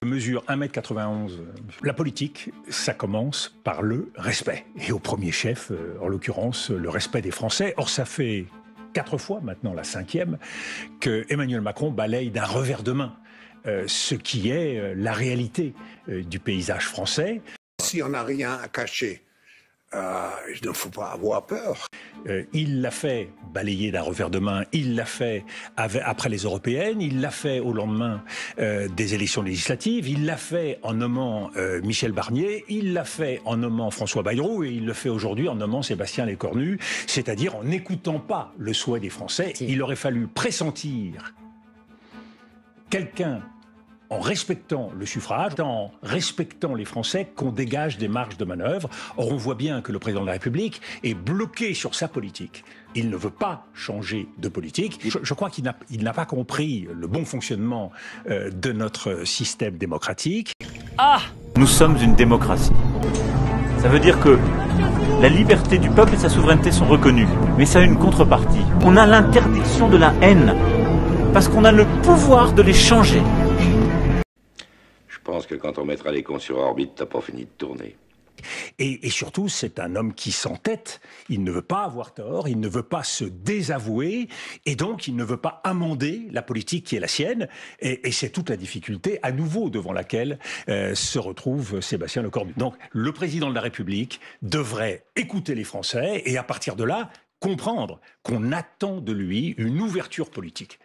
Je mesure 1,91 m. La politique, ça commence par le respect. Et au premier chef, en l'occurrence, le respect des Français. Or, ça fait 4 fois, maintenant la 5e, que Emmanuel Macron balaye d'un revers de main ce qui est la réalité du paysage français. Si on n'a rien à cacher, il ne faut pas avoir peur. Il l'a fait balayer d'un revers de main, il l'a fait après les européennes, il l'a fait au lendemain des élections législatives, il l'a fait en nommant Michel Barnier, il l'a fait en nommant François Bayrou et il le fait aujourd'hui en nommant Sébastien Lecornu, c'est-à-dire en n'écoutant pas le souhait des Français. Il aurait fallu pressentir quelqu'un en respectant le suffrage, en respectant les Français, qu'on dégage des marges de manœuvre. Or, on voit bien que le président de la République est bloqué sur sa politique. Il ne veut pas changer de politique. Je crois qu'il n'a pas compris le bon fonctionnement de notre système démocratique. Ah! Nous sommes une démocratie. Ça veut dire que la liberté du peuple et sa souveraineté sont reconnues. Mais ça a une contrepartie. On a l'interdiction de la haine. Parce qu'on a le pouvoir de les changer. Je pense que quand on mettra les cons sur orbite, t'as pas fini de tourner. Et surtout, c'est un homme qui s'entête. Il ne veut pas avoir tort, il ne veut pas se désavouer, et donc il ne veut pas amender la politique qui est la sienne. Et c'est toute la difficulté, à nouveau, devant laquelle se retrouve Sébastien Lecornu. Donc, le président de la République devrait écouter les Français, et à partir de là, comprendre qu'on attend de lui une ouverture politique.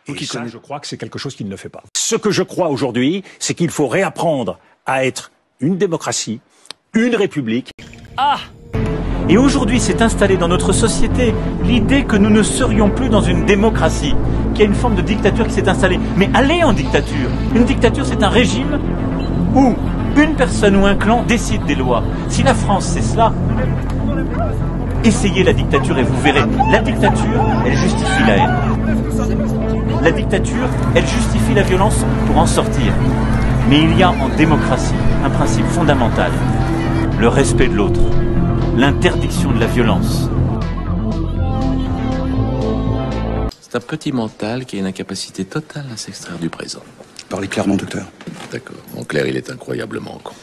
Et ça, je crois que c'est quelque chose qu'il ne fait pas. Ce que je crois aujourd'hui, c'est qu'il faut réapprendre à être une démocratie, une république. Ah! Et aujourd'hui s'est installée dans notre société l'idée que nous ne serions plus dans une démocratie, qu'il y a une forme de dictature qui s'est installée. Mais allez en dictature! Une dictature, c'est un régime où une personne ou un clan décide des lois. Si la France, c'est cela, essayez la dictature et vous verrez. La dictature, elle justifie la haine. La dictature, elle justifie la violence pour en sortir. Mais il y a en démocratie un principe fondamental. Le respect de l'autre. L'interdiction de la violence. C'est un petit mental qui a une incapacité totale à s'extraire du présent. Parlez clairement, docteur. D'accord. En clair, il est incroyablement con.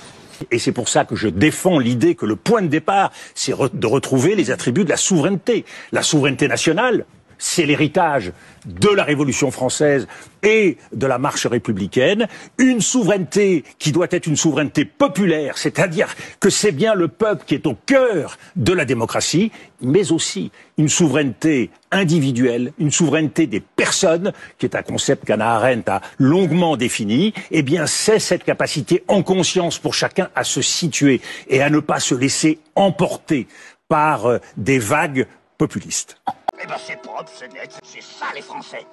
Et c'est pour ça que je défends l'idée que le point de départ, c'est de retrouver les attributs de la souveraineté. La souveraineté nationale, c'est l'héritage de la Révolution française et de la marche républicaine. Une souveraineté qui doit être une souveraineté populaire, c'est-à-dire que c'est bien le peuple qui est au cœur de la démocratie, mais aussi une souveraineté individuelle, une souveraineté des personnes, qui est un concept qu'Hannah Arendt a longuement défini. Eh bien, c'est cette capacité en conscience pour chacun à se situer et à ne pas se laisser emporter par des vagues populistes. Eh ben c'est propre, c'est net, c'est ça les Français.